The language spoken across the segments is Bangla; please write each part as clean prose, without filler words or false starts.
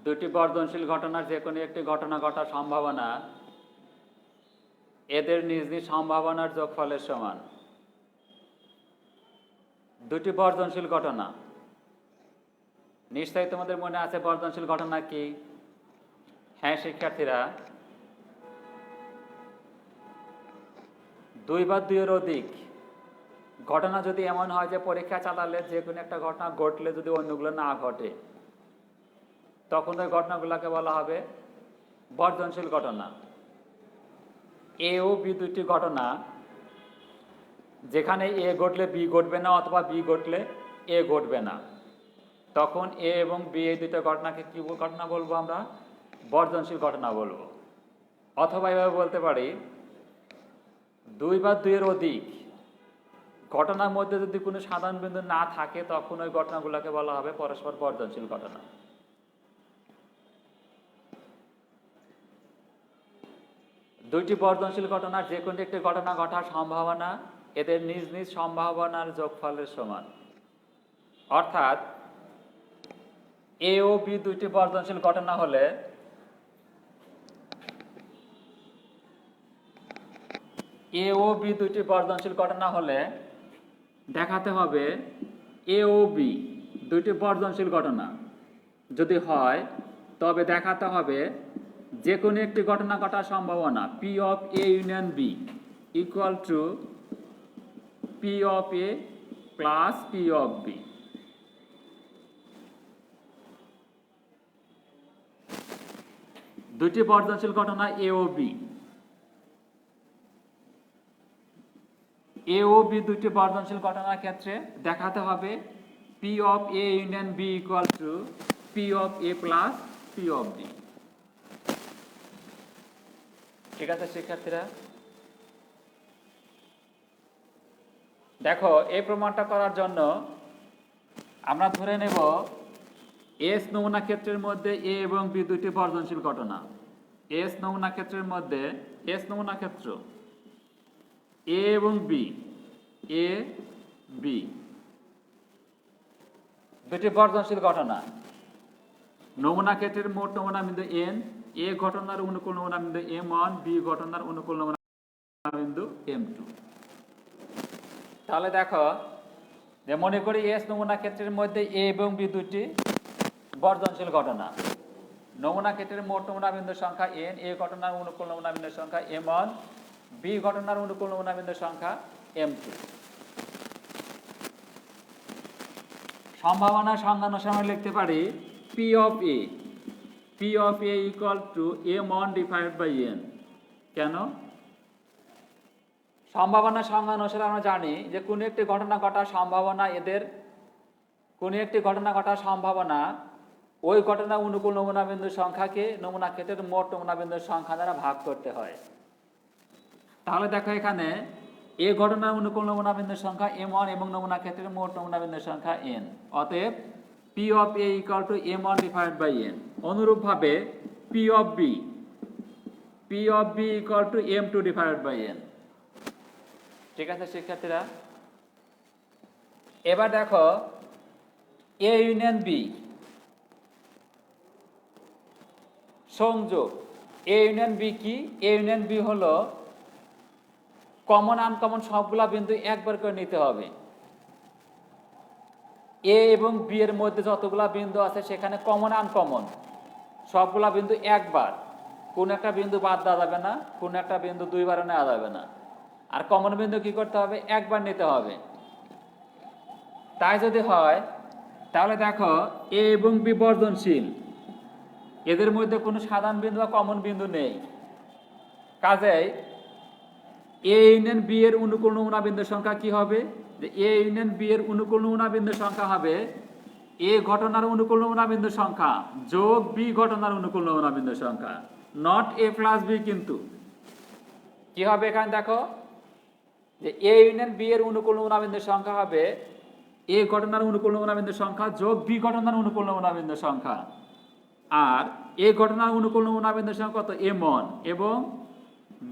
দুটি বর্ধনশীল ঘটনার যে কোনো একটি ঘটনা ঘটার সম্ভাবনা এদের নিজ নিজ সম্ভাবনার যোগফলের সমান। দুটি বর্ধনশীল ঘটনা, নিশ্চয়ই তোমাদের মনে আছে বর্ধনশীল ঘটনা কি? হ্যাঁ শিক্ষার্থীরা, দুই বা দুইয়ের অধিক ঘটনা যদি এমন হয় যে পরীক্ষা চালালে যে কোনো একটা ঘটনা ঘটলে যদি অন্যগুলো না ঘটে, তখন ওই ঘটনাগুলোকে বলা হবে বর্ধনশীল ঘটনা। এ ও বি দুটি ঘটনা, যেখানে এ ঘটলে বি ঘটবে না অথবা বি ঘটলে এ ঘটবে না, তখন এ এবং বি এই দুটো ঘটনাকে কি ঘটনা বলবো? আমরা বর্ধনশীল ঘটনা বলবো। অথবা এভাবে বলতে পারি, দুই বা দুইয়ের অধিক ঘটনার মধ্যে যদি কোনো সাধারণ বিন্দু না থাকে, তখন ওই ঘটনাগুলোকে বলা হবে পরস্পর বর্ধনশীল ঘটনা। দুইটি বর্ধনশীল ঘটনার যে কোনো একটি ঘটনা ঘটার সম্ভাবনা এদের নিজ নিজ সম্ভাবনার যোগফলের সমান। অর্থাৎ এ ও বি দুইটি বর্ধনশীল ঘটনা হলে এ ও বি দুইটি বর্ধনশীল ঘটনা হলে দেখাতে হবে এ ও বি দুইটি বর্ধনশীল ঘটনা যদি হয়, তবে দেখাতে হবে যে কোনো একটি ঘটনা ঘটার সম্ভাবনা P of A union B equal to P of A plus P of B. দুটি বর্ধনশীল ঘটনা এ ও বি, এ ও বি দুটি বর্ধনশীল ঘটনার ক্ষেত্রে দেখাতে হবে P of A union B equal to P of A plus P of B. ঠিক আছে শিক্ষার্থীরা, দেখো এই প্রমাণটা করার জন্য আমরা ধরে নেব এস নমুনা ক্ষেত্রের মধ্যে এ এবং বি দুটি বর্ধনশীল ঘটনা। এস নমুনা ক্ষেত্রের মধ্যে এস নমুনা ক্ষেত্র এ এবং বি, এ বি দুটি বর্ধনশীল ঘটনা। নমুনা ক্ষেত্রের মোট নমুনা বিন্দু এন, এ ঘটনার অনুকূল নমুনা বিন্দু M1, বি ঘটনার অনুকূল নমুনা বিন্দু M2। তাহলে দেখো যে মনে করি এস নমুনা ক্ষেত্রের মধ্যে এ এবং বি দুটি বর্ধনশীল ঘটনা। নমুনা ক্ষেত্রের মোট নমুনা বিন্দুর সংখ্যা n, এ ঘটনার অনুকূল নমুনা বিন্দুর সংখ্যা M1, বি ঘটনার অনুকূল নমুনা বিন্দুর সংখ্যা M2। সম্ভাবনা সংজ্ঞানুসারে আমরা লিখতে পারি P of A equal to M1 divided by n। কেন? সম্ভাবনা সংজ্ঞানুসারে আমরা জানি যে কোনো একটি ঘটনা ঘটার সম্ভাবনা এদের কোনো একটি ঘটনা ঘটার সম্ভাবনা ওই ঘটনার অনুকূল নমুনা বিন্দুর সংখ্যাকে নমুনা ক্ষেত্রের মোট নমুনা বিন্দুর সংখ্যা দ্বারা ভাগ করতে হয়। তাহলে দেখো এখানে এ ঘটনার অনুকূল নমুনা বিন্দুর সংখ্যা M1 এবং নমুনা ক্ষেত্রের মোট নমুনা বিন্দুর সংখ্যা n। অতএব P of A equal to M1 divided by n। অনুরূপভাবে P of B equal to M2 divided by n। ঠিক আছে শিক্ষার্থীরা, এবার দেখো A ইউনিয়ন B সংযোগ। A ইউনিয়ন B কি? A ইউনিয়ন B হলো কমন আনকমন সবগুলা বিন্দু একবার করে নিতে হবে। এ এবং বি এর মধ্যে যতগুলা বিন্দু আছে সেখানে কমন আনকমন সবগুলা বিন্দু একবার, কোন একটা বিন্দু বাদ দেওয়া যাবে না, কোন একটা বিন্দু দুইবারও নেওয়া যাবে না। আর কমন বিন্দু কি করতে হবে? একবার নিতে হবে। তাই যদি হয় তাহলে দেখো এ এবং বি বর্ধনশীল, এদের মধ্যে কোনো সাধারণ বিন্দু বা কমন বিন্দু নেই। কাজেই এ ইউনিয়ন বি এর অনুকূল নমুনা বিন্দুর সংখ্যা কি হবে? যে এ ইউনিয়ন বি এর অনুকূল নমুনা বিন্দুর সংখ্যা হবে এ ঘটনার অনুকূল নমুনা বিন্দুর সংখ্যা যোগ বি ঘটনার অনুকূল নমুনা বিন্দুর সংখ্যা, নট এ প্লাস বি। কিন্তু কি হবে এখানে দেখো যে এ ইউনিয়ন বি এর অনুকূল নমুনা বিন্দুর সংখ্যা হবে এ ঘটনার অনুকূল নমুনা বিন্দুর সংখ্যা যোগ বি ঘটনার অনুকূল নমুনা বিন্দুর সংখ্যা। আর এ ঘটনার অনুকূল নমুনা বিন্দুর সংখ্যা কত? M1 এবং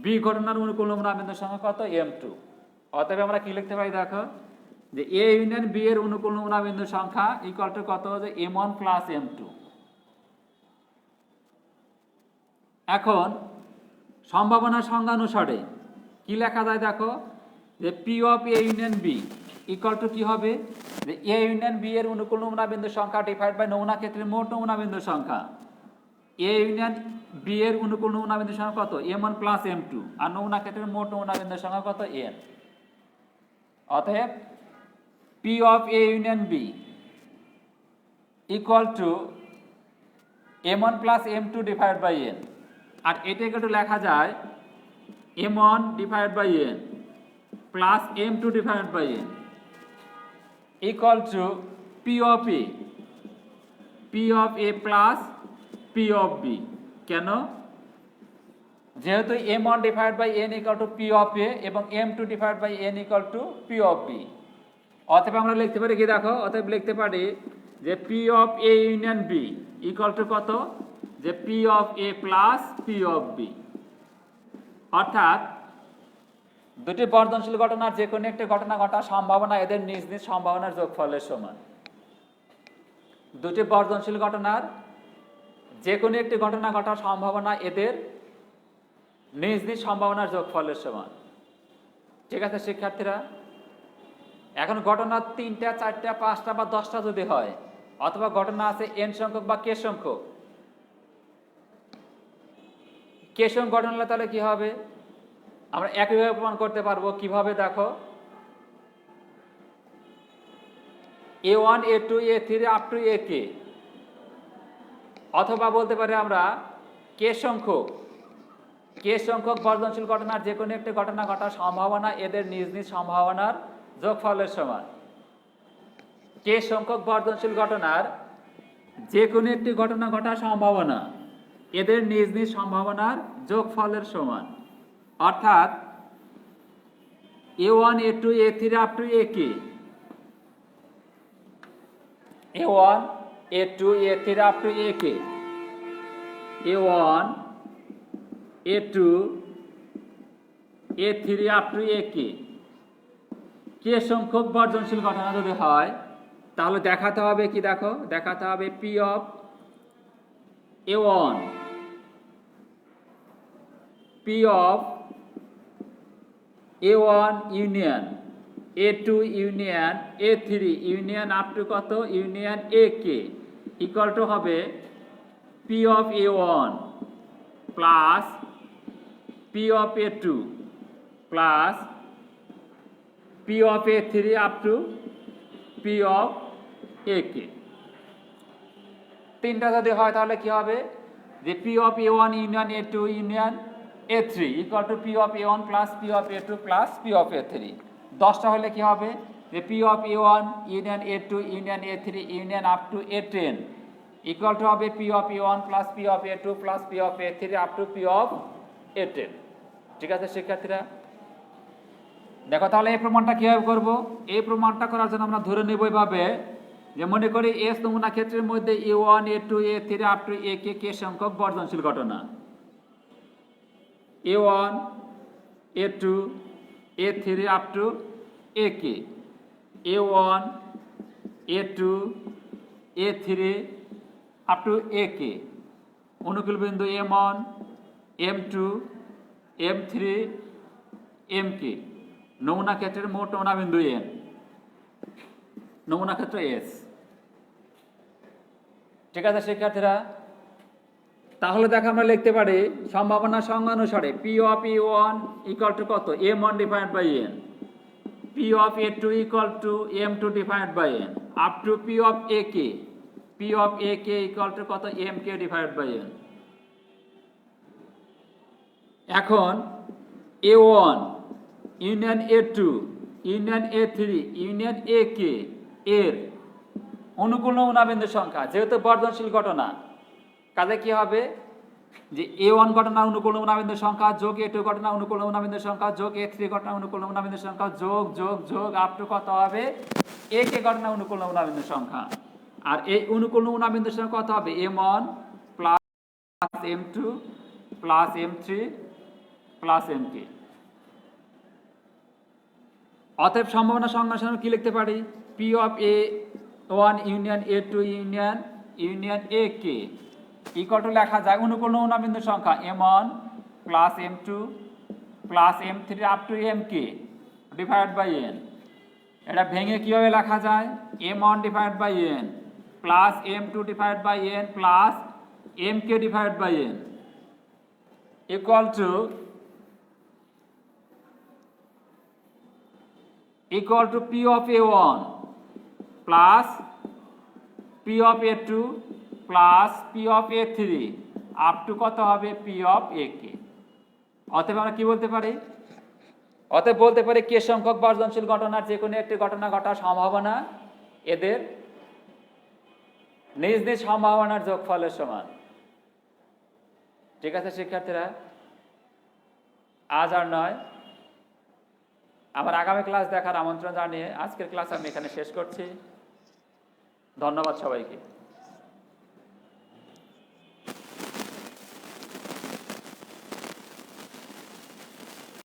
বি ঘটনার অনুকূল নমুনা বিন্দুর সংখ্যা কত? M2। অতএব আমরা কি লিখতে পারি দেখো যে এ ইউনিয়ন বি এর অনুকূল নমুনা বিন্দুর সংখ্যা ইকুয়াল টু কত? যে M1 প্লাস M2। এখন সম্ভাবনা সংজ্ঞানুসারে কি লেখা যায় দেখো, যে P of A union B equal to কি হবে, যে এ ইউনিয়ন বি এর অনুকূল নমুনা বিন্দুর সংখ্যা ডিভাইড বাই নমুনা ক্ষেত্রের মোট নমুনা বিন্দুর সংখ্যা। এ ইউনিয়ন বি এর অনুকূল নমুনা বিন্দুর সংখ্যা কত, m1 প্লাস m2, আর নমুনা ক্ষেত্রের মোট নমুনা বিন্দুর সংখ্যা কত, n। অতএব P of A union B equal to m1 plus m2 divide by n, আর এটাকে একটু লেখা যায় m1 divide by n plus m2 divide by n equal to p of a plus p of b। কেন? যেহেতু m1 divide by n equal to p of a এবং m2 divide by n equal to p of b। অতএব আমরা লিখতে পারি কি দেখো, অতএব লিখতে পারি যে p of a union b equal to কত, যে p of a plus p of b। অর্থাৎ দুটি বর্ধনশীল ঘটনার যে কোনো একটি ঘটনা ঘটার সম্ভাবনা এদের নিজ নিজ সম্ভাবনার যোগফলের সমান। দুটি বর্ধনশীল ঘটনার যে কোনো একটি ঘটনা ঘটার সম্ভাবনা এদের নিজ নিজ সম্ভাবনার যোগফলের সমান। ঠিক আছে শিক্ষার্থীরা, এখন ঘটনা 3টা 4টা 5টা বা 10টা যদি হয়, অথবা ঘটনা আছে n সংখ্যক বা k সংখ্যক, k সংখ্যক ঘটনা হলে তাহলে কি হবে, আমরা একইভাবে প্রমাণ করতে পারবো। কিভাবে দেখো, a1 a2 a3 up to ak, অথবা বলতে পারি আমরা k সংখ্যক বর্ধনশীল ঘটনার যে কোনো একটি ঘটনা ঘটার সম্ভাবনা এদের নিজ নিজ সম্ভাবনার যোগফলের সমান। k সংখ্যক বর্ধনশীল ঘটনার যে কোনো একটি ঘটনা ঘটার সম্ভাবনা এদের নিজ নিজ সম্ভাবনার যোগফলের সমান। অর্থাৎ a1 a2 a3 up to ak, a1 a2 a3 up to ak, a1 a2 a3 up to ak k সংখ্যক বর্ধনশীল ঘটনা যদি হয়, তাহলে দেখাতে হবে কি দেখো, দেখাতে হবে p of a1 p of a1 union a2 union a3 union up to কত, ইউনিয়ন ak ইকুয়াল টু হবে p of a1 plus p of a2 plus p of a3 up to p of ak। 3টা যদি হয় তাহলে কি হবে, যে p of a1 union a2 union a3 equal to p of a1 plus p of a2 plus p of a3। 10টা হলে কি হবে, যে p of a1 union a2 union a3 union up to a10 equal to হবে p of a1 plus p of a2 plus p of a3 up to p of a10। ঠিক আছে শিক্ষার্থীরা, দেখো তাহলে এই প্রমাণটা কিভাবে করব। এই প্রমাণটা করার জন্য আমরা ধরে নেব এভাবে, যে মনে করি এস নমুনা ক্ষেত্রের মধ্যে a1 a2 a3 up to ak k সংখ্যক বর্ধনশীল ঘটনা, a1 a2 a3 up to ak, a1 a2 a3 up to ak, অনুকূল বিন্দু m1 m2 m3 mk, নমুনা ক্ষেত্রের মোট নমুনা বিন্দু n, নমুনা ক্ষেত্র s। ঠিক আছে শিক্ষার্থীরা, তাহলে দেখো আমরা লিখতে পারি সম্ভাবনা সংজ্ঞা অনুসারে p of a1 equal to কত, m1 divide by n, p of a2 equal to m2 divide by n up to p of ak equal to কত, mk ডিভাইড বাই n। এখন a1 union a2 union a3 union ak এর অনুকূল নমুনা বিন্দুর সংখ্যা, যেহেতু বর্ধনশীল ঘটনা, কাজে কি হবে, যে a1 ঘটনা অনুকূল নমুনা বিন্দুর সংখ্যা যোগ a2 ঘটনা অনুকূল নমুনা বিন্দুর সংখ্যা যোগ a3 ঘটনা অনুকূল নমুনা বিন্দুর সংখ্যা যোগ যোগ যোগ আপ টু কত হবে, ak ঘটনা অনুকূল নমুনা বিন্দুর সংখ্যা। আর এই অনুকূল নমুনা বিন্দুর সংখ্যা কত হবে, m1 plus m2 plus m3 plus mk। অতএব সম্ভাবনা সংজ্ঞা অনুসারে কি লিখতে পারি, p of a1 union a2 union ak equal to লেখা যায় অনুকূল নমুনা বিন্দুর সংখ্যা m1 plus m2 plus m3 up to mk divide by n। এটা ভেঙে কিভাবে লেখা যায় m1 divide by n plus m2 divide by n plus mk divide by n equal to p of a1 plus p of a2 plus p of a3 up to কত হবে p of ak। অতএব আমরা কি বলতে পারি কে সংখ্যক বর্জনশীল ঘটনার যে কোনো একটি ঘটনা ঘটার সম্ভাবনা এদের নিজ নিজ সম্ভাবনার যোগফলের সমান। ঠিক আছে শিক্ষার্থীরা, আজ আর নয়, আমার আগামী ক্লাস দেখার আমন্ত্রণ জানিয়ে আজকের ক্লাস আমি এখানে শেষ করছি। ধন্যবাদ সবাইকে।